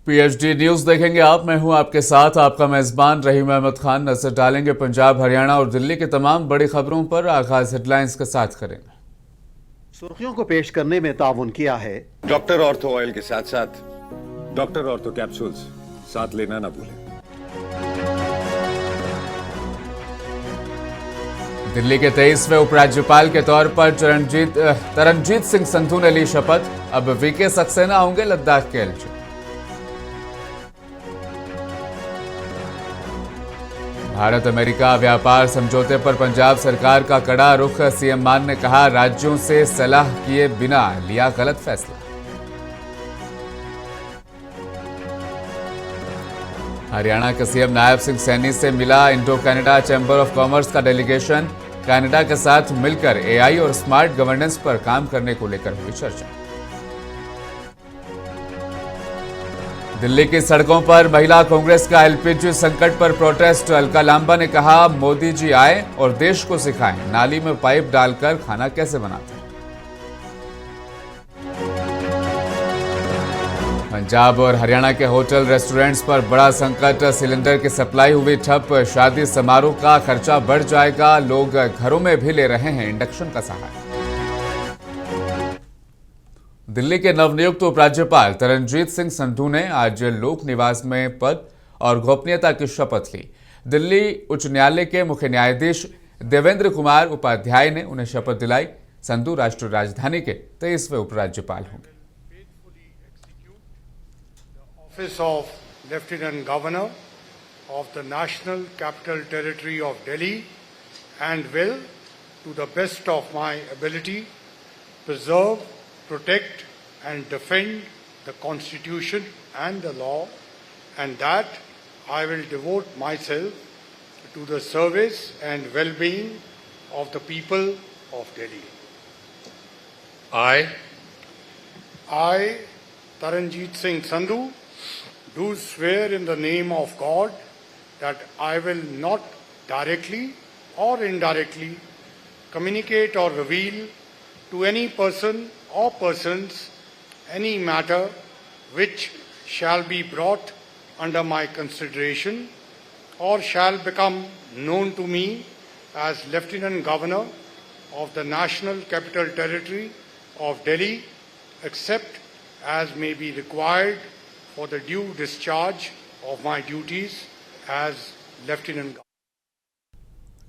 PhD news देखेंगे आप। मैं हूं आपके साथ आपका मेजबान रहीम अहमद खान। नजर डालेंगे पंजाब, हरियाणा और दिल्ली की तमाम बड़ी खबरों पर। आगाज हेडलाइंस के साथ करेंगे। सुर्खियों को पेश करने में ताउन किया है डॉक्टर ऑर्थो ऑयल के साथ साथ डॉक्टर ऑर्थो कैप्सूल्स साथ लेना ना भूलें। दिल्ली के 23वें उपराज्यपाल के तौर पर तरनजीत सिंह संधू ने ली शपथ। अब वीके सक्सेना होंगे लद्दाख के एलजी। भारत अमेरिका व्यापार समझौते पर पंजाब सरकार का कड़ा रुख। सीएम मान ने कहा, राज्यों से सलाह किए बिना लिया गलत फैसला। हरियाणा के सीएम नायब सिंह सैनी से मिला Indo Canada chamber of commerce का डेलीगेशन। कनाडा के साथ मिलकर एआई और स्मार्ट गवर्नेंस पर काम करने को लेकर हुई चर्चा। दिल्ली की सड़कों पर महिला कांग्रेस का एलपीजी संकट पर प्रोटेस्ट। अलका लांबा ने कहा, मोदी जी आए और देश को सिखाएं नाली में पाइप डालकर खाना कैसे बनाते हैं। पंजाब और हरियाणा के होटल रेस्टोरेंट्स पर बड़ा संकट। सिलेंडर की सप्लाई हुई ठप। शादी समारोह का खर्चा बढ़ जाएगा। लोग घरों में भी ले रहे हैं इंडक्शन का सहारा। दिल्ली के नवनियुक्त उपराज्यपाल तरनजीत सिंह संधू ने आज लोक निवास में पद और गोपनीयता की शपथ ली। दिल्ली उच्च न्यायालय के मुख्य न्यायाधीश देवेंद्र कुमार उपाध्याय ने उन्हें शपथ दिलाई। संधू राष्ट्रीय राजधानी के 23वें उपराज्यपाल होंगे। Office of Lieutenant Governor of the National Capital Territory of Delhi and will, to the best of my ability, preserve, protect and defend the Constitution and the law, and that I will devote myself to the service and well-being of the people of Delhi. I, Taranjeet Singh Sandhu, do swear in the name of God that I will not directly or indirectly communicate or reveal to any person or persons any matter which shall be brought under my consideration or shall become known to me as Lieutenant Governor of the National Capital Territory of Delhi, except as may be required for the due discharge of my duties as Lieutenant Governor.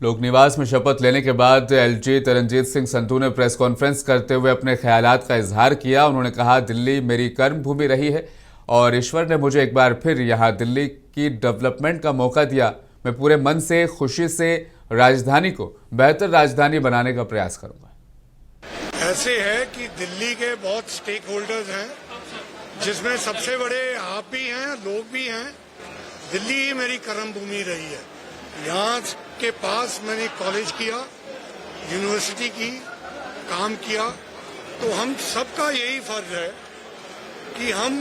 लोक निवास में शपथ लेने के बाद LG Taranjit Singh Sandhu ने press conference करते हुए अपने ख्यालात का इजहार किया। उन्होंने कहा, दिल्ली मेरी कर्म भूमि रही है और ईश्वर ने मुझे एक बार फिर यहाँ दिल्ली की डेवलपमेंट का मौका दिया। मैं पूरे मन से, खुशी से राजधानी को बेहतर राजधानी बनाने का प्रयास करूंगा। ऐसे है कि दिल्ली के बहुत स्टेक होल्डर्स हैं, जिसमें सबसे बड़े आप भी हैं, लोग भी हैं। दिल्ली ही मेरी कर्म भूमि रही है। यहाँ के पास मैंने कॉलेज किया, यूनिवर्सिटी की, काम किया। तो हम सबका यही फर्ज है कि हम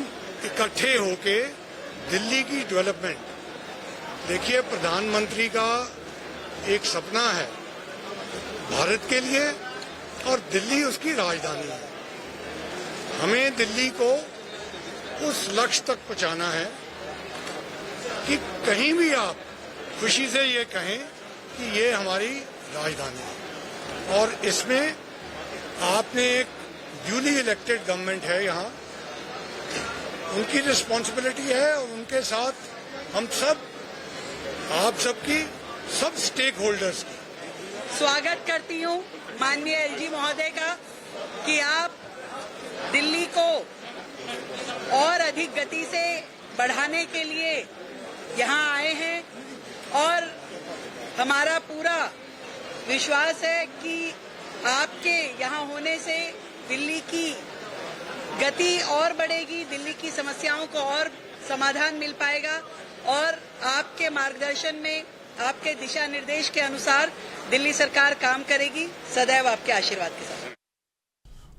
इकट्ठे होके दिल्ली की डेवलपमेंट। देखिए, प्रधानमंत्री का एक सपना है भारत के लिए और दिल्ली उसकी राजधानी है। हमें दिल्ली को उस लक्ष्य तक पहुंचाना है कि कहीं भी आप खुशी से ये कहें कि ये हमारी राजधानी है। और इसमें आपने एक ड्यूली इलेक्टेड गवर्नमेंट है यहाँ, उनकी रिस्पॉन्सिबिलिटी है और उनके साथ हम सब, आप सबकी, सब स्टेक होल्डर्स की स्वागत करती हूँ माननीय एलजी महोदय का कि आप दिल्ली को और अधिक गति से बढ़ाने के लिए यहाँ आए हैं और हमारा पूरा विश्वास है कि आपके यहाँ होने से दिल्ली की गति और बढ़ेगी, दिल्ली की समस्याओं को और समाधान मिल पाएगा और आपके मार्गदर्शन में, आपके दिशा निर्देश के अनुसार दिल्ली सरकार काम करेगी, सदैव आपके आशीर्वाद के साथ।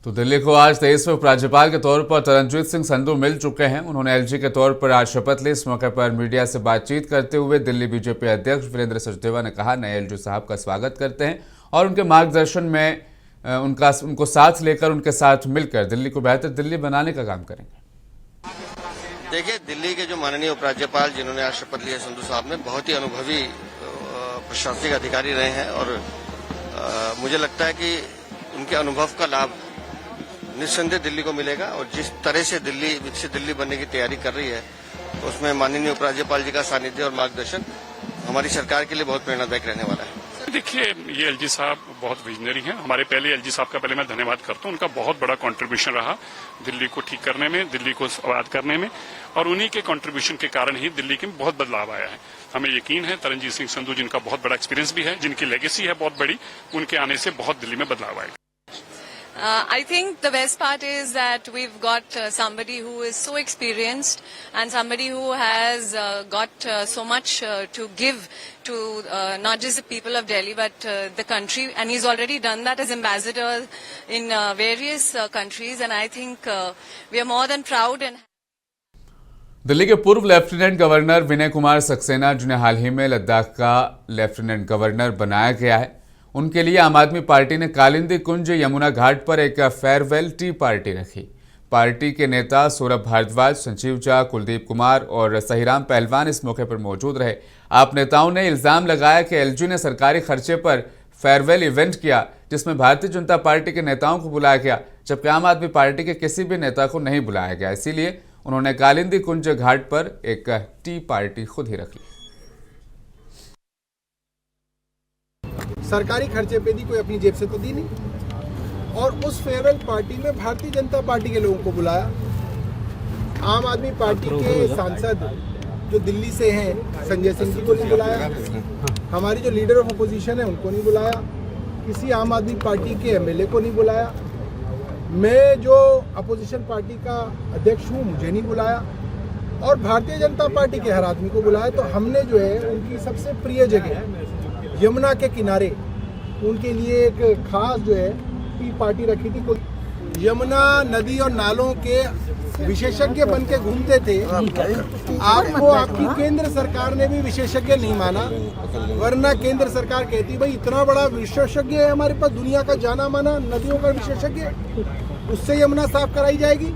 तो दिल्ली को आज 23वें उपराज्यपाल के तौर पर तरनजीत सिंह संधू मिल चुके हैं। उन्होंने एलजी के तौर पर आज शपथ ली। इस मौके पर मीडिया से बातचीत करते हुए दिल्ली बीजेपी अध्यक्ष वीरेंद्र सचदेवा ने कहा, नए एलजी साहब का स्वागत करते हैं और उनके मार्गदर्शन में उनको साथ लेकर, उनके साथ मिलकर दिल्ली को बेहतर दिल्ली बनाने का काम करेंगे। देखिए, दिल्ली के जो माननीय उपराज्यपाल जिन्होंने आज शपथ लिया संधू साहब ने, बहुत ही अनुभवी प्रशासनिक अधिकारी रहे हैं और मुझे लगता है कि उनके अनुभव का लाभ निस्संदेह दिल्ली को मिलेगा और जिस तरह से दिल्ली विकसित दिल्ली बनने की तैयारी कर रही है तो उसमें माननीय उपराज्यपाल जी का सानिध्य और मार्गदर्शन हमारी सरकार के लिए बहुत प्रेरणादायक रहने वाला है। देखिए, ये एलजी साहब बहुत विजनरी हैं। हमारे पहले एलजी साहब का पहले मैं धन्यवाद करता हूं। उनका बहुत बड़ा कंट्रीब्यूशन रहा दिल्ली को ठीक करने में, दिल्ली को आबाद करने में, और उन्हीं के कंट्रीब्यूशन के कारण ही दिल्ली में बहुत बदलाव आया है। हमें यकीन है तरनजीत सिंह संधू जिनका बहुत बड़ा एक्सपीरियंस भी है, जिनकी लेगेसी है बहुत बड़ी, उनके आने से बहुत दिल्ली में बदलाव आएगा। I think the best part is that we've got somebody who is so experienced and somebody who has got so much to give to not just the people of Delhi but the country, and he's already done that as ambassador in various countries, and I think we are more than proud. And Delhi के पूर्व lieutenant governor Vinay Kumar Saxena, जिन्हें हाल ही में लद्दाख का lieutenant governor बनाया गया है, उनके लिए आम आदमी पार्टी ने कालिंदी कुंज यमुना घाट पर एक फेयरवेल टी पार्टी रखी। पार्टी के नेता सौरभ भारद्वाज, संजीव झा, कुलदीप कुमार और सहीराम पहलवान इस मौके पर मौजूद रहे। आप नेताओं ने इल्जाम लगाया कि एलजी ने सरकारी खर्चे पर फेयरवेल इवेंट किया, जिसमें भारतीय जनता पार्टी के नेताओं को बुलाया गया, जबकि आम आदमी पार्टी के किसी भी नेता को नहीं बुलाया गया। इसीलिए उन्होंने कालिंदी कुंज घाट पर एक टी पार्टी खुद ही रख ली। सरकारी खर्चे पे दी, कोई अपनी जेब से तो दी नहीं। और उस फेयरवेल पार्टी में भारतीय जनता पार्टी के लोगों को बुलाया। आम आदमी पार्टी के सांसद जो दिल्ली से हैं, संजय सिंह जी को नहीं बुलाया, हमारी जो लीडर ऑफ अपोजिशन है उनको नहीं बुलाया, किसी आम आदमी पार्टी के एमएलए को नहीं बुलाया, मैं जो अपोजिशन पार्टी का अध्यक्ष हूँ मुझे नहीं बुलाया, और भारतीय जनता पार्टी के हर आदमी को बुलाया। तो हमने जो है उनकी सबसे प्रिय जगह यमुना के किनारे उनके लिए एक खास जो है टी पार्टी रखी थी। यमुना नदी और नालों के विशेषज्ञ बन के घूमते थे, आपको आपकी केंद्र सरकार ने भी विशेषज्ञ नहीं माना, वरना केंद्र सरकार कहती भाई इतना बड़ा विशेषज्ञ है हमारे पास, दुनिया का जाना माना नदियों का विशेषज्ञ, उससे यमुना साफ कराई जाएगी।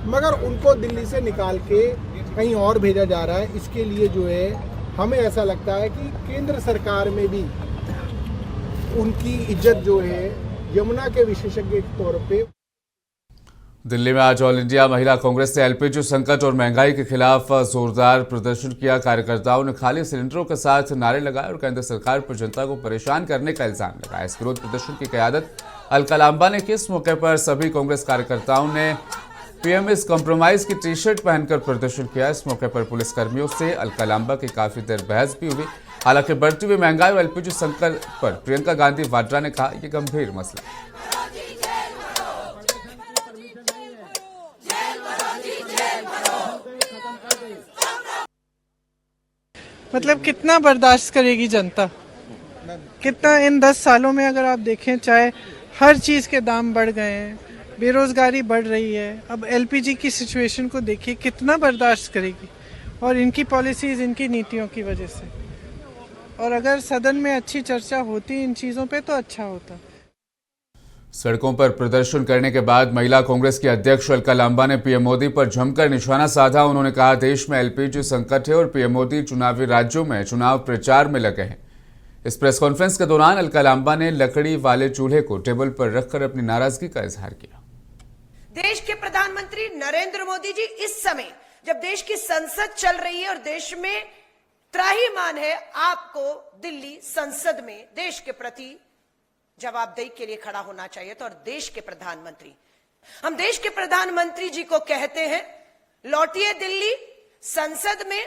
मगर उनको दिल्ली से निकाल के कहीं और भेजा जा रहा है। इसके लिए जो है हमें ऐसा लगता है कि केंद्र सरकार में भी उनकी इज्जत जो है यमुना के विशेषज्ञ के तौर पे। दिल्ली में आज ऑल इंडिया महिला कांग्रेस ने एलपीजी संकट और महंगाई के खिलाफ जोरदार प्रदर्शन किया। कार्यकर्ताओं ने खाली सिलेंडरों के साथ नारे लगाए और केंद्र सरकार पर जनता को परेशान करने का इल्जाम लगाया। इस विरोध प्रदर्शन की क़यादत अलका लांबा ने की। इस मौके पर सभी कांग्रेस कार्यकर्ताओं ने पीएम इस कॉम्प्रोमाइज की टी शर्ट पहनकर प्रदर्शन किया। इस मौके पर पुलिसकर्मियों से अलका लांबा की काफी देर बहस भी हुई। हालांकि बढ़ती हुई महंगाई और एलपीजी संकट पर प्रियंका गांधी वाड्रा ने कहा यह गंभीर मसला है। मतलब कितना बर्दाश्त करेगी जनता, कितना इन 10 सालों में अगर आप देखें, चाहे हर चीज़ के दाम बढ़ गए हैं, बेरोजगारी बढ़ रही है, अब एलपीजी की सिचुएशन को देखिए, कितना बर्दाश्त करेगी। और इनकी पॉलिसीज, इनकी नीतियों की वजह से। और अगर सदन में अच्छी चर्चा होती इन चीज़ों पे तो अच्छा होता। सड़कों पर प्रदर्शन करने के बाद महिला कांग्रेस की अध्यक्ष अलका लांबा ने पीएम मोदी पर जमकर निशाना साधा। उन्होंने कहा देश में एलपीजी संकट है और पीएम मोदी चुनावी राज्यों में चुनाव प्रचार में लगे हैं। इस प्रेस कॉन्फ्रेंस के दौरान अलका लांबा ने लकड़ी वाले चूल्हे को टेबल पर रखकर अपनी नाराजगी का इजहार किया। देश के प्रधानमंत्री नरेंद्र मोदी जी इस समय जब देश की संसद चल रही है और देश में त्राहिमाम है, आपको दिल्ली संसद में देश के प्रति जवाबदेही के लिए खड़ा होना चाहिए। तो और देश के प्रधानमंत्री, हम देश के प्रधानमंत्री जी को कहते हैं लौटिए दिल्ली संसद में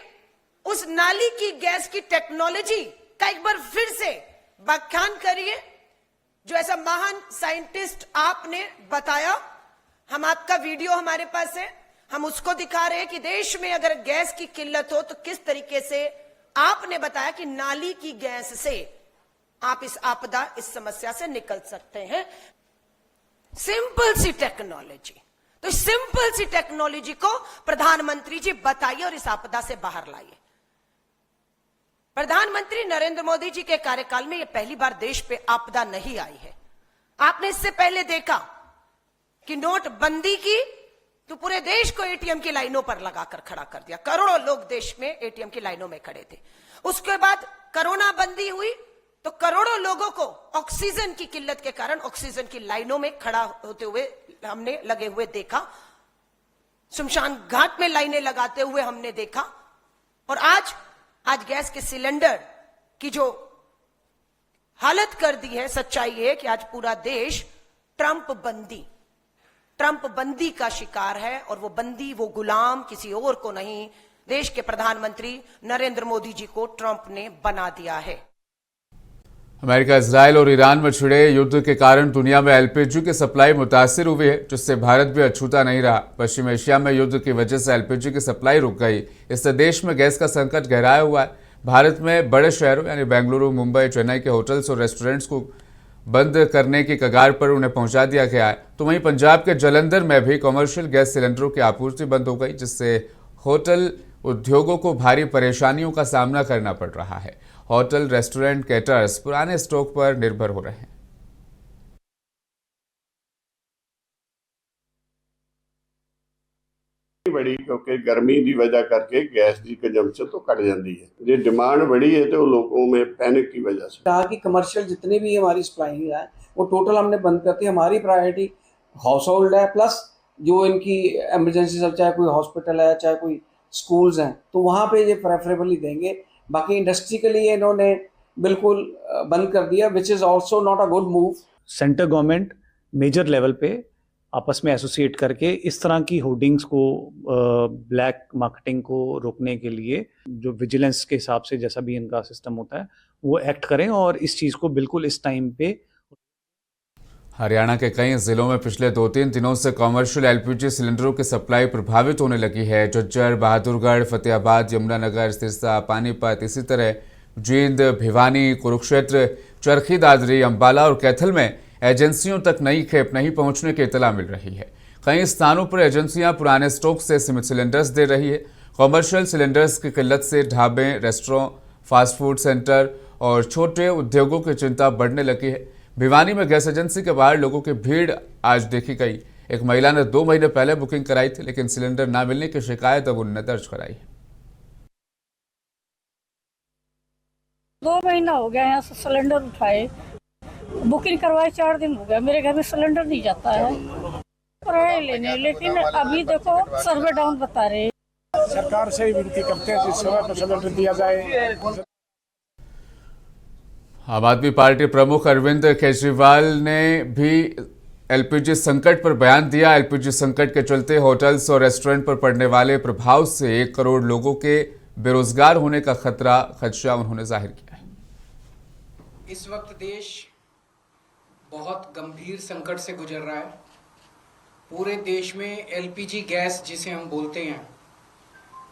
उस नाली की गैस की टेक्नोलॉजी का एक बार फिर से व्याख्यान करिए, जो ऐसा महान साइंटिस्ट आपने बताया। हम आपका वीडियो हमारे पास है, हम उसको दिखा रहे हैं कि देश में अगर गैस की किल्लत हो तो किस तरीके से आपने बताया कि नाली की गैस से आप इस आपदा, इस समस्या से निकल सकते हैं। सिंपल सी टेक्नोलॉजी, तो सिंपल सी टेक्नोलॉजी को प्रधानमंत्री जी बताइए और इस आपदा से बाहर लाइए। प्रधानमंत्री नरेंद्र मोदी जी के कार्यकाल में यह पहली बार देश पे आपदा नहीं आई है। आपने इससे पहले देखा कि नोटबंदी की तो पूरे देश को एटीएम की लाइनों पर लगाकर खड़ा कर दिया। करोड़ों लोग देश में एटीएम की लाइनों में खड़े थे। उसके बाद कोरोना बंदी हुई तो करोड़ों लोगों को ऑक्सीजन की किल्लत के कारण ऑक्सीजन की लाइनों में खड़ा होते हुए हमने लगे हुए देखा। शमशान घाट में लाइनें लगाते हुए हमने देखा। और आज गैस के सिलेंडर की जो हालत कर दी है, सच्चाई है कि आज पूरा देश ट्रंप बंदी का शिकार है। और वो बंदी, वो गुलाम किसी और को नहीं, देश के प्रधानमंत्री नरेंद्र मोदी जी को ट्रंप ने बना दिया है। अमेरिका, इजरायल और ईरान में छिड़े युद्ध के कारण दुनिया में एलपीजी की सप्लाई मुतासिर हुई है, जिससे भारत भी अछूता नहीं रहा। पश्चिम एशिया में युद्ध की वजह से एलपीजी की सप्लाई रुक गई। इससे देश में गैस का संकट गहराया हुआ है। भारत में बड़े शहरों यानी बेंगलुरु, मुंबई, चेन्नई के होटल्स और रेस्टोरेंट्स को बंद करने की कगार पर उन्हें पहुंचा दिया गया है। तो वहीं पंजाब के जलंधर में भी कमर्शियल गैस सिलेंडरों की आपूर्ति बंद हो गई, जिससे होटल उद्योगों को भारी परेशानियों का सामना करना पड़ रहा है। होटल, रेस्टोरेंट, केटर्स पुराने स्टॉक पर निर्भर हो रहे हैं। बड़ी क्योंकि गर्मी की वजह करके गैस की कंजम्पशन तो घट जाती है। जो डिमांड बढ़ी है तो लोगों में पैनिक की वजह से कहा कि कमर्शियल जितनी भी हमारी सप्लाई है वो टोटल हमने बंद करती है। हमारी प्रायोरिटी हाउस होल्ड है, प्लस जो इनकी इमरजेंसी सब, चाहे कोई हॉस्पिटल है, चाहे कोई स्कूल्स हैं, तो वहाँ पे ये प्रेफरेबली देंगे। बाकी इंडस्ट्री के लिए इन्होंने बिल्कुल बंद कर दिया, which is also not a good move. Centre government major level पे आपस में एसोसिएट करके इस तरह की होर्डिंग्स को, ब्लैक मार्केटिंग को रोकने के लिए जो विजिलेंस के हिसाब से जैसा भी इनका सिस्टम होता है वो एक्ट करें और इस चीज़ को बिल्कुल इस टाइम पे। हरियाणा के कई जिलों में पिछले 2-3 दिनों से कमर्शियल एलपीजी सिलेंडरों की सप्लाई प्रभावित होने लगी है। झज्जर, बहादुरगढ़, फतेहाबाद, यमुनानगर, सिरसा, पानीपत, इसी तरह जींद, भिवानी, कुरुक्षेत्र, चरखी दादरी, अंबाला और कैथल में एजेंसियों तक नई खेप नहीं पहुंचने की इतला मिल रही है। कई स्थानों पर एजेंसियां पुराने स्टॉक से सीमित सिलेंडर्स दे रही है। कमर्शियल सिलेंडर्स की किल्लत से ढाबे, रेस्टोरेंट, फास्ट फूड सेंटर और छोटे उद्योगों की चिंता बढ़ने लगी है। भिवानी में गैस एजेंसी के बाहर लोगों की भीड़ आज देखी गई। एक महिला ने 2 महीने पहले बुकिंग कराई थी, लेकिन सिलेंडर न मिलने की शिकायत अब उन्होंने दर्ज कराई है। 2 महीना हो गया यहाँ से सिलेंडर उठाए, बुकिंग करवाए 4 दिन हो गया, मेरे घर में सिलेंडर नहीं जाता है। रहे लेने, लेकिन अभी देखो सर्वे डाउन बता रहे। सरकार से विनती करते हैं कि समय पर सिलेंडर दिया जाए। आम आदमी पार्टी प्रमुख अरविंद केजरीवाल ने भी एलपीजी संकट पर बयान दिया। एलपीजी संकट के चलते होटल्स और रेस्टोरेंट पर पड़ने वाले प्रभाव से 1 करोड़ लोगों के बेरोजगार होने का खदशा उन्होंने जाहिर किया है। इस वक्त देश बहुत गंभीर संकट से गुजर रहा है। पूरे देश में एलपीजी गैस जिसे हम बोलते हैं,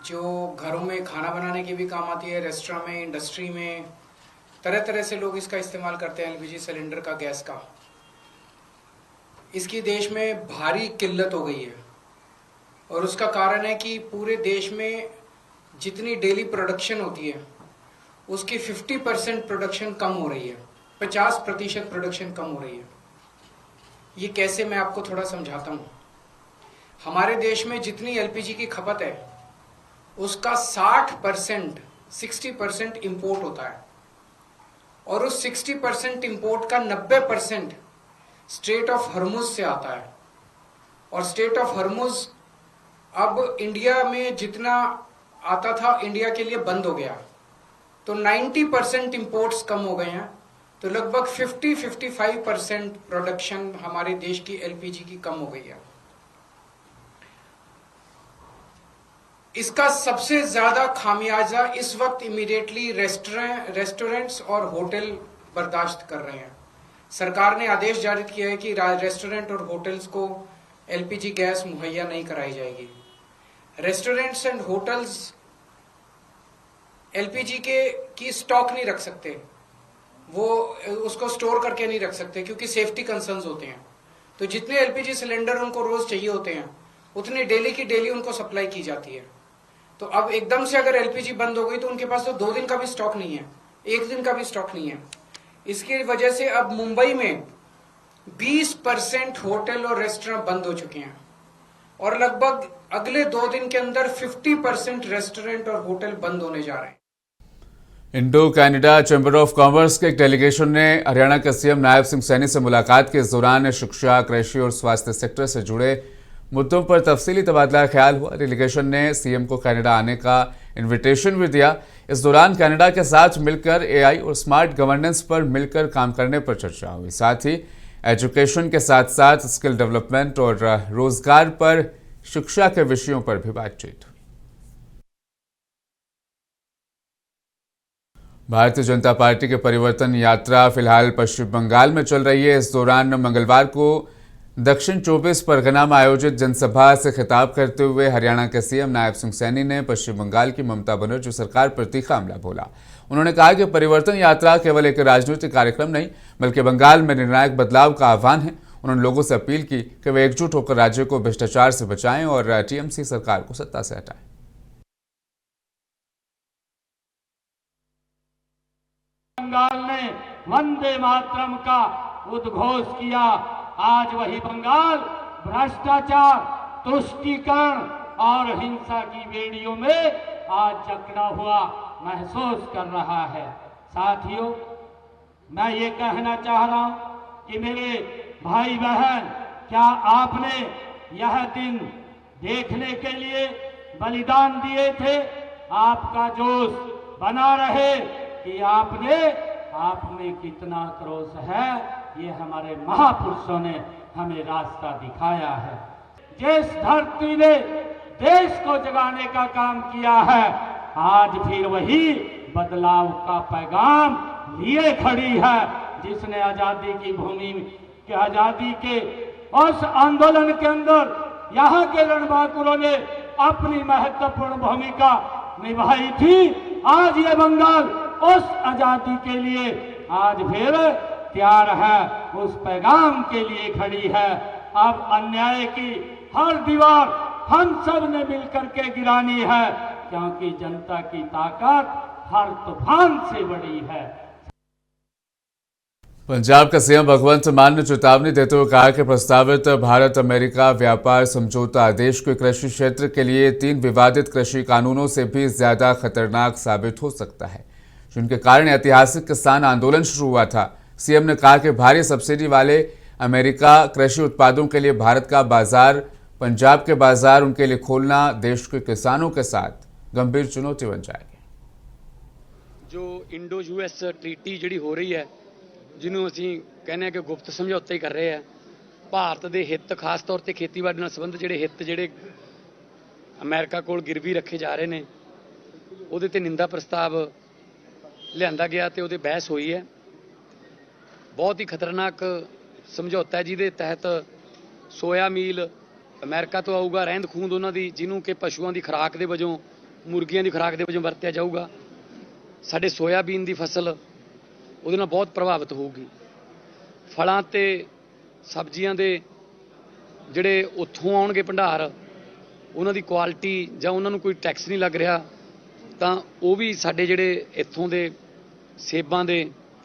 जो घरों में खाना बनाने के भी काम आती है, रेस्टोरेंट में, इंडस्ट्री में, तरह तरह से लोग इसका इस्तेमाल करते हैं, एलपीजी सिलेंडर का, गैस का। इसकी देश में भारी किल्लत हो गई है और उसका कारण है कि पूरे देश में जितनी डेली प्रोडक्शन होती है उसकी 50% प्रोडक्शन कम हो रही है, 50% प्रोडक्शन कम हो रही है। ये कैसे, मैं आपको थोड़ा समझाता हूँ। हमारे देश में जितनी एलपीजी की खपत है उसका 60% इंपोर्ट होता है और उस 60% इंपोर्ट का 90% स्ट्रेट ऑफ हॉर्मुज से आता है। और स्ट्रेट ऑफ हॉर्मुज अब इंडिया में जितना आता था इंडिया के लिए बंद हो गया, तो 90% इंपोर्ट्स कम हो गए हैं। तो लगभग 50-55% प्रोडक्शन हमारे देश की एलपीजी की कम हो गई है। इसका सबसे ज्यादा खामियाजा इस वक्त इमीडिएटली रेस्टोरेंट्स और होटल बर्दाश्त कर रहे हैं। सरकार ने आदेश जारी किया है कि रेस्टोरेंट और होटल्स को एलपीजी गैस मुहैया नहीं कराई जाएगी। रेस्टोरेंट्स एंड होटल्स एलपीजी की स्टॉक नहीं रख सकते, वो उसको स्टोर करके नहीं रख सकते क्योंकि सेफ्टी कंसर्न्स होते हैं। तो जितने एलपीजी सिलेंडर उनको रोज चाहिए होते हैं उतनी डेली की डेली उनको सप्लाई की जाती है। तो अब एकदम से अगर एलपीजी बंद हो गई तो उनके पास तो 2 दिन का भी स्टॉक नहीं है, 1 दिन का भी स्टॉक नहीं है। इसकी वजह से अब मुंबई में 20% होटल और रेस्टोरेंट बंद हो चुके हैं। और लगभग अगले 2 दिन के अंदर 50% रेस्टोरेंट और होटल बंद होने जा रहे हैं। Indo Canada chamber of commerce के एक डेलीगेशन ने हरियाणा के सीएम नायब सिंह सैनी से मुलाकात के दौरान शिक्षा, कृषि और स्वास्थ्य सेक्टर से जुड़े मुद्दों पर तफसीली तबादला ख्याल हुआ। डेलीगेशन ने सीएम को कनाडा आने का इन्विटेशन भी दिया। इस दौरान कनाडा के साथ मिलकर एआई और स्मार्ट गवर्नेंस पर मिलकर काम करने पर चर्चा हुई। साथ ही एजुकेशन के साथ साथ स्किल डेवलपमेंट और रोजगार पर शिक्षा के विषयों पर भी बातचीत हुई। भारतीय जनता पार्टी की परिवर्तन यात्रा फिलहाल पश्चिम बंगाल में चल रही है। इस दौरान मंगलवार को दक्षिण 24 परगना में आयोजित जनसभा से खिताब करते हुए हरियाणा के सीएम नायब सिंह सैनी ने पश्चिम बंगाल की ममता बनर्जी सरकार पर तीखा हमला बोला। उन्होंने कहा कि परिवर्तन यात्रा केवल एक राजनीतिक कार्यक्रम नहीं बल्कि बंगाल में निर्णायक बदलाव का आह्वान है। उन्होंने लोगों से अपील की कि वे एकजुट होकर राज्य को भ्रष्टाचार से बचाएं और टीएमसी सरकार को सत्ता से हटाएं। बंगाल ने वंदे मातरम का उद्घोष किया। आज वही बंगाल भ्रष्टाचार, तुष्टीकरण और हिंसा की बेड़ियों में आज जकड़ा हुआ महसूस कर रहा है। साथियों, मैं ये कहना चाह रहा हूं कि मेरे भाई बहन, क्या आपने यह दिन देखने के लिए बलिदान दिए थे? आपका जोश बना रहे कि आप में कितना क्रोध है, ये हमारे महापुरुषों ने हमें रास्ता दिखाया है। जिस धरती ने देश को जगाने का काम किया है, आज फिर वही बदलाव का पैगाम लिए खड़ी है। जिसने आजादी की भूमि के आजादी के उस आंदोलन के अंदर यहाँ के रणबांकुरों ने अपनी महत्वपूर्ण भूमिका निभाई थी। आज ये बंगाल उस आजादी के लिए आज फिर तैयार है, उस पैगाम के लिए खड़ी है। अब अन्याय की हर दीवार हम सब ने मिलकर के गिरानी है, क्योंकि जनता की ताकत हर तूफान से बड़ी है। पंजाब का सीएम भगवंत मान ने चेतावनी देते हुए कहा कि प्रस्तावित भारत अमेरिका व्यापार समझौता देश के कृषि क्षेत्र के लिए 3 विवादित कृषि कानूनों से भी ज्यादा खतरनाक साबित हो सकता है, जिनके कारण ऐतिहासिक किसान आंदोलन शुरू हुआ था। सीएम ने कहा कि भारी सब्सिडी वाले अमेरिका कृषि उत्पादों के लिए भारत का बाजार, पंजाब के बाजार उनके लिए खोलना देश के किसानों के साथ गंभीर चुनौती बन जाएगी। जो इंडो यूएस ट्रीटी जिहड़ी हो रही है, ਜਿਹਨੂੰ ਅਸੀਂ ਕਹਿੰਦੇ ਆ ਕਿ ਗੁਪਤ ਸਮਝੌਤੇ ਕਰ ਰਹੇ ਆ, ਭਾਰਤ ਦੇ ਹਿੱਤ ਖਾਸ ਤੌਰ ਤੇ ਖੇਤੀਬਾੜੀ ਨਾਲ ਸੰਬੰਧ ਜਿਹੜੇ ਹਿੱਤ ਜਿਹੜੇ ਅਮਰੀਕਾ ਕੋਲ ਗਿਰਵੀ ਰੱਖੇ ਜਾ ਰਹੇ ਨੇ, ਉਹਦੇ ਤੇ ਨਿੰਦਾ ਪ੍ਰਸਤਾਵ ਲਿਆਂਦਾ ਗਿਆ ਤੇ ਉਹਦੇ ਬਹਿਸ ਹੋਈ ਹੈ। ਬਹੁਤ ਹੀ ਖਤਰਨਾਕ ਸਮਝੌਤਾ ਹੈ, ਜਿਹਦੇ ਤਹਿਤ ਸੋਇਆ ਮੀਲ ਅਮਰੀਕਾ ਤੋਂ ਆਊਗਾ, ਰਹਿੰਦ ਖੂੰਦ ਉਹਨਾਂ ਦੀ, ਜਿਹਨੂੰ ਕਿ ਪਸ਼ੂਆਂ ਦੀ ਖੁਰਾਕ ਦੇ ਵਜੋਂ, ਮੁਰਗੀਆਂ ਦੀ ਖੁਰਾਕ ਦੇ ਵਜੋਂ ਵਰਤਿਆ ਜਾਊਗਾ। ਸਾਡੇ ਸੋਇਆਬੀਨ ਦੀ ਫਸਲ ਉਹਦੇ ਨਾਲ ਬਹੁਤ ਪ੍ਰਭਾਵਿਤ ਹੋਊਗੀ। ਫਲਾਂ ਤੇ ਸਬਜ਼ੀਆਂ ਦੇ ਜਿਹੜੇ ਉੱਥੋਂ ਆਉਣਗੇ ਭੰਡਾਰ, ਉਹਨਾਂ ਦੀ ਕੁਆਲਿਟੀ ਜਾਂ ਉਹਨਾਂ ਨੂੰ ਕੋਈ ਟੈਕਸ ਨਹੀਂ ਲੱਗ ਰਿਹਾ, ਤਾਂ ਉਹ ਵੀ ਸਾਡੇ ਜਿਹੜੇ ਇੱਥੋਂ ਦੇ ਸੇਬਾਂ ਦੇ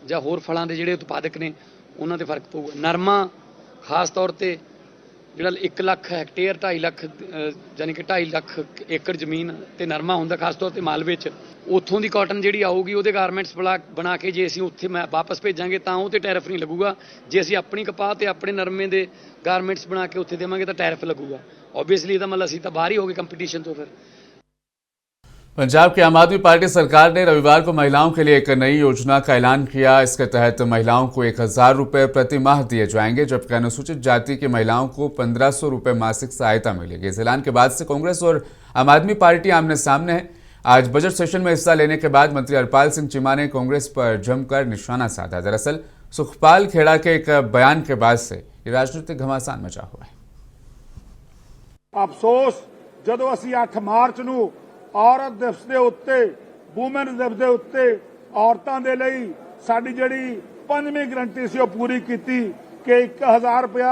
ਜਾਂ ਹੋਰ ਫਲਾਂ ਦੇ ਜਿਹੜੇ ਉਤਪਾਦਕ ਨੇ ਉਹਨਾਂ ਤੇ ਫਰਕ ਪਊਗਾ। ਨਰਮਾ ਖਾਸ ਤੌਰ ਤੇ ਜਿਹੜਾ 1 ਲੱਖ ਹੈਕਟੇਅਰ 2.5 ਲੱਖ ਯਾਨੀ ਕਿ 2.5 ਲੱਖ ਏਕੜ ਜ਼ਮੀਨ ਤੇ ਨਰਮਾ ਹੁੰਦਾ, ਖਾਸ ਤੌਰ ਤੇ ਮਾਲਵੇ 'ਚ, ਉੱਥੋਂ ਦੀ ਕਾਟਨ ਜਿਹੜੀ ਆਊਗੀ ਉਹਦੇ ਗਾਰਮੈਂਟਸ ਬਣਾ ਕੇ ਜੇ ਅਸੀਂ ਉੱਥੇ ਵਾਪਸ ਭੇਜਾਂਗੇ ਤਾਂ ਉਹ ਤੇ ਟੈਰਿਫ ਨਹੀਂ ਲੱਗੂਗਾ। ਜੇ ਅਸੀਂ ਆਪਣੀ ਕਪਾਹ ਤੇ ਆਪਣੇ ਨਰਮੇ ਦੇ ਗਾਰਮੈਂਟਸ ਬਣਾ ਕੇ ਉੱਥੇ ਦੇਵਾਂਗੇ ਤਾਂ ਟੈਰਿਫ ਲੱਗੂਗਾ। ऑब्वियसली ਇਹਦਾ ਮਤਲਬ ਅਸੀਂ ਤਾਂ ਬਾਹਰ ਹੀ ਹੋ ਗਏ कंपटीशन ਤੋਂ। फिर पंजाब की आम आदमी पार्टी सरकार ने रविवार को महिलाओं के लिए एक नई योजना का ऐलान किया। इसके तहत महिलाओं को 1000 रुपये प्रति माह दिए जाएंगे, जबकि अनुसूचित जाति की महिलाओं को 1500 रुपये मासिक सहायता मिलेगी। इस ऐलान के बाद से कांग्रेस और आम आदमी पार्टी आमने सामने है। आज बजट सेशन में हिस्सा लेने के बाद मंत्री हरपाल सिंह चीमा ने कांग्रेस पर जमकर निशाना साधा। दरअसल सुखपाल खेड़ा के एक बयान के बाद से राजनीतिक घमासान मचा हुआ है। अफसोस जदों असीं 8 मार्च ਨੂੰ औरत दिवस ਦੇ ਉੱਤੇ, ਵੂਮਨ ਦਿਵਸ ਦੇ ਉੱਤੇ ਔਰਤਾਂ ਦੇ ਲਈ ਸਾਡੀ ਜਿਹੜੀ 5ਵੀਂ ਗਰੰਟੀ ਸੀ ਉਹ ਪੂਰੀ ਕੀਤੀ ਕਿ 1000 ਰੁਪਇਆ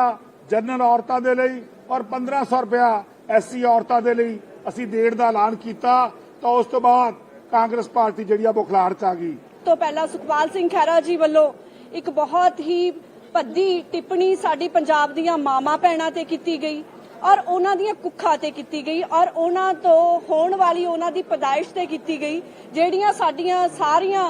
ਜਨਰਲ ਔਰਤਾਂ ਦੇ ਲਈ ਔਰ 1500 ਰੁਪਇਆ ਐਸਸੀ ਔਰਤਾਂ ਦੇ ਲਈ ਅਸੀਂ ਦੇਣ ਦਾ ਐਲਾਨ ਕੀਤਾ। ਤਾਂ ਉਸ ਤੋਂ ਬਾਅਦ ਕਾਂਗਰਸ ਪਾਰਟੀ ਜਿਹੜੀ ਆ ਬੁਖਲਾੜ ਚ ਆ ਗਈ। ਤੋਂ ਪਹਿਲਾਂ ਸੁਖਪਾਲ ਸਿੰਘ ਖਹਿਰਾ ਜੀ ਵੱਲੋਂ ਇੱਕ ਬਹੁਤ ਹੀ ਭੱਦੀ ਟਿੱਪਣੀ ਸਾਡੀ ਪੰਜਾਬ ਦੀਆਂ ਮਾਵਾਂ ਭੈਣਾਂ ਤੇ ਕੀਤੀ ਗਈ। ਔਰ ਉਹਨਾਂ ਦੀਆਂ ਕੁੱਖਾਂ ਤੇ ਕੀਤੀ ਗਈ ਔਰ ਉਹਨਾਂ ਤੋਂ ਹੋਣ ਵਾਲੀ ਉਹਨਾਂ ਦੀ ਪੈਦਾਇਸ਼ ਤੇ ਕੀਤੀ ਗਈ, ਜਿਹੜੀਆਂ ਸਾਡੀਆਂ ਸਾਰੀਆਂ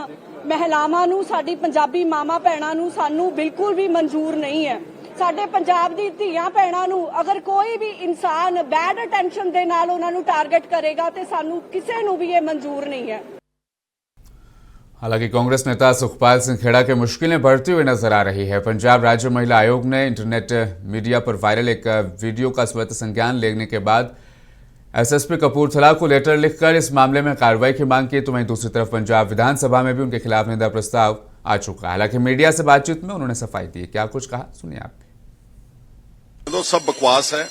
ਮਹਿਲਾਵਾਂ ਨੂੰ, ਸਾਡੀ ਪੰਜਾਬੀ ਮਾਵਾਂ ਭੈਣਾਂ ਨੂੰ ਸਾਨੂੰ ਬਿਲਕੁਲ ਵੀ ਮਨਜ਼ੂਰ ਨਹੀਂ ਹੈ। ਸਾਡੇ ਪੰਜਾਬ ਦੀ ਧੀਆਂ ਭੈਣਾਂ ਨੂੰ ਅਗਰ ਕੋਈ ਵੀ ਇਨਸਾਨ ਬੈਡ ਅਟੈਂਸ਼ਨ ਦੇ ਨਾਲ ਉਹਨਾਂ ਨੂੰ ਟਾਰਗੇਟ ਕਰੇਗਾ ਤੇ ਸਾਨੂੰ ਕਿਸੇ ਨੂੰ भी ये मंजूर नहीं है। हालांकि कांग्रेस नेता सुखपाल सिंह खेड़ा की मुश्किलें बढ़ती हुई नजर आ रही है। पंजाब राज्य महिला आयोग ने इंटरनेट मीडिया पर वायरल एक वीडियो का स्वतः संज्ञान लेने के बाद एसएसपी कपूरथला को लेटर लिखकर इस मामले में कार्रवाई की मांग की। तो वहीं दूसरी तरफ पंजाब विधानसभा में भी उनके खिलाफ निंदा प्रस्ताव आ चुका है। हालांकि मीडिया से बातचीत में उन्होंने सफाई दी। क्या कुछ कहा, सुनिए आप। तो सब बकवास है,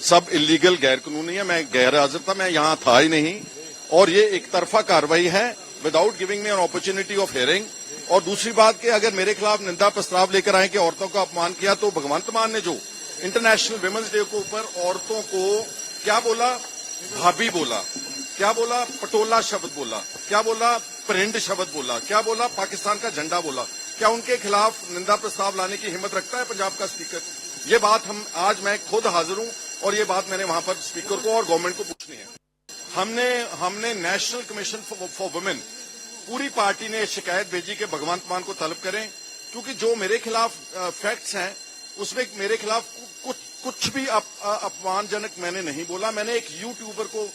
सब इलीगल गैर कानूनी है। मैं गैर हाजिर था, मैं यहाँ था ही नहीं, और ये एक तरफा कार्रवाई है without giving me an opportunity of hearing. और दूसरी बात कि अगर मेरे खिलाफ निंदा प्रस्ताव लेकर आए कि औरतों का अपमान किया, तो भगवंत मान ने जो इंटरनेशनल विमेंस डे के ऊपर औरतों को क्या बोला, भाभी बोला, क्या बोला, पटोला शब्द बोला, क्या बोला, परिंड शब्द बोला, क्या बोला, पाकिस्तान का झंडा बोला, क्या उनके खिलाफ निंदा प्रस्ताव लाने की हिम्मत रखता है पंजाब का स्पीकर? ये बात आज मैं खुद हाजिर हूं और ये बात मैंने वहां पर स्पीकर को और गवर्नमेंट को पूछनी है। हमने नेशनल कमीशन फॉर वुमेन, पूरी पार्टी ने शिकायत भेजी कि भगवंत मान को तलब करें, क्योंकि जो मेरे खिलाफ फैक्ट्स हैं उसमें मेरे खिलाफ कुछ भी अपमानजनक मैंने नहीं बोला। मैंने एक यूट्यूबर को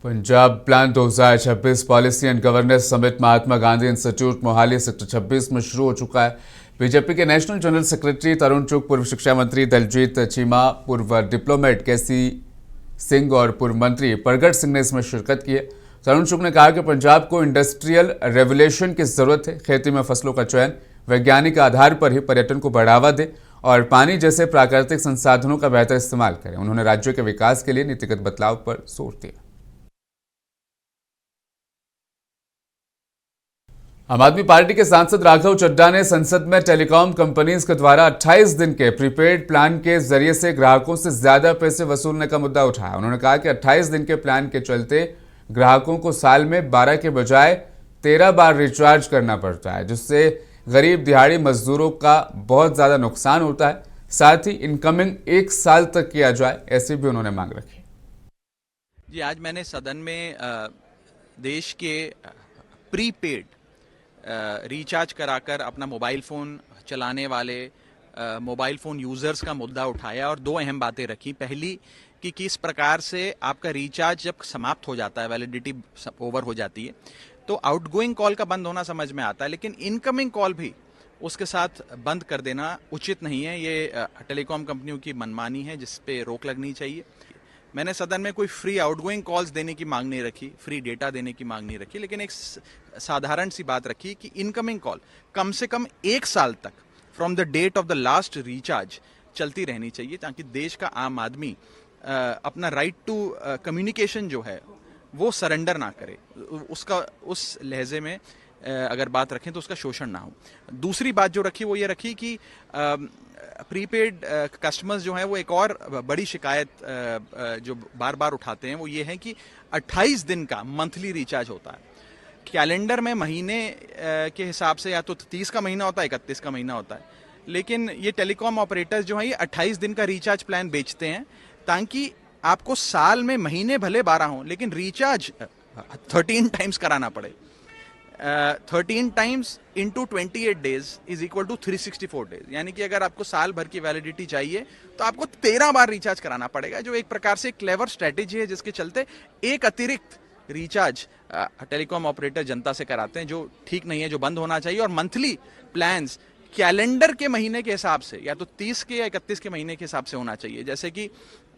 Punjab plan 2026 policy and governance summit Mahatma Gandhi institute Mohali sector 26 में शुरू हो चुका है। बीजेपी के नेशनल जनरल सेक्रेटरी तरुण चुग, पूर्व शिक्षा मंत्री दलजीत चीमा, पूर्व डिप्लोमेट केसी सिंह और पूर्व मंत्री प्रगट सिंह ने इसमें शिरकत की है। तरुण चुग ने कहा कि पंजाब को इंडस्ट्रियल रेवोल्यूशन की जरूरत है। खेती में फसलों का चयन वैज्ञानिक आधार पर ही पर्यटन को बढ़ावा दे और पानी जैसे प्राकृतिक संसाधनों का बेहतर इस्तेमाल करें। उन्होंने राज्य के विकास के लिए नीतिगत बदलाव पर जोर दिया। आम आदमी पार्टी के सांसद राघव चड्ढा ने संसद में टेलीकॉम कंपनीज के द्वारा 28 दिन के प्रीपेड प्लान के जरिए से ग्राहकों से ज्यादा पैसे वसूलने का मुद्दा उठाया। उन्होंने कहा कि 28 दिन के प्लान के चलते ग्राहकों को साल में 12 के बजाय 13 बार रिचार्ज करना पड़ता है, जिससे गरीब दिहाड़ी मजदूरों का बहुत ज्यादा नुकसान होता है। साथ ही इनकमिंग 1 साल तक किया जाए, ऐसी भी उन्होंने मांग रखी। जी, आज मैंने सदन में देश के प्रीपेड रिचार्ज कराकर अपना मोबाइल फ़ोन चलाने वाले मोबाइल फ़ोन यूज़र्स का मुद्दा उठाया और 2 अहम बातें रखी। पहली कि किस प्रकार से आपका रिचार्ज जब समाप्त हो जाता है, वैलिडिटी ओवर हो जाती है, तो आउटगोइंग कॉल का बंद होना समझ में आता है, लेकिन इनकमिंग कॉल भी उसके साथ बंद कर देना उचित नहीं है। ये टेलीकॉम कंपनियों की मनमानी है, जिस पे रोक लगनी चाहिए। मैंने सदन में कोई फ्री आउटगोइंग कॉल्स देने की मांग नहीं रखी, फ्री डेटा देने की मांग नहीं रखी, लेकिन एक साधारण सी बात रखी कि इनकमिंग कॉल कम से कम 1 साल तक from the date of the last recharge चलती रहनी चाहिए, ताकि देश का आम आदमी अपना राइट टू कम्युनिकेशन जो है वो सरेंडर ना करे, उसका उस लहजे में अगर बात रखें तो उसका शोषण ना हो। दूसरी बात जो रखी वो ये रखी कि प्रीपेड कस्टमर्स जो हैं वो एक और बड़ी शिकायत जो बार बार उठाते हैं वो ये है कि 28 दिन का मंथली रिचार्ज होता है। कैलेंडर में महीने के हिसाब से या तो 30 का महीना होता है, 31 का महीना होता है, लेकिन ये टेलीकॉम ऑपरेटर्स जो हैं ये 28 दिन का रिचार्ज प्लान बेचते हैं, ताकि आपको साल में महीने भले 12 हों लेकिन रिचार्ज 13 टाइम्स कराना पड़े। 13 times into 28 days is equal to 364 days, यानी कि अगर आपको साल भर की वैलिडिटी चाहिए तो आपको 13 बार रिचार्ज कराना पड़ेगा, जो एक प्रकार से क्लेवर स्ट्रेटेजी है, जिसके चलते एक अतिरिक्त रिचार्ज टेलीकॉम ऑपरेटर जनता से कराते हैं, जो ठीक नहीं है, जो बंद होना चाहिए। और मंथली प्लान्स कैलेंडर के महीने के हिसाब से या तो 30 के या 31 के महीने के हिसाब से होना चाहिए। जैसे कि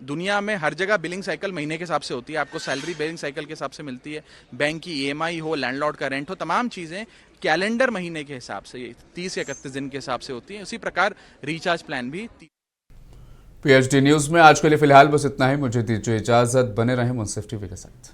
दुनिया में हर जगह बिलिंग साइकिल महीने के हिसाब से होती है, आपको सैलरी बिलिंग साइकिल के हिसाब से मिलती है, बैंक की EMI हो, लैंडलॉर्ड का रेंट हो, तमाम चीज़ें कैलेंडर महीने के हिसाब से 30 या 31 दिन के हिसाब से होती हैं। उसी प्रकार रिचार्ज प्लान भी। PHD न्यूज़ में आज के लिए फिलहाल बस इतना ही। मुझे दीजिए इजाज़त, बने रहें मुंसिफ टीवी के साथ।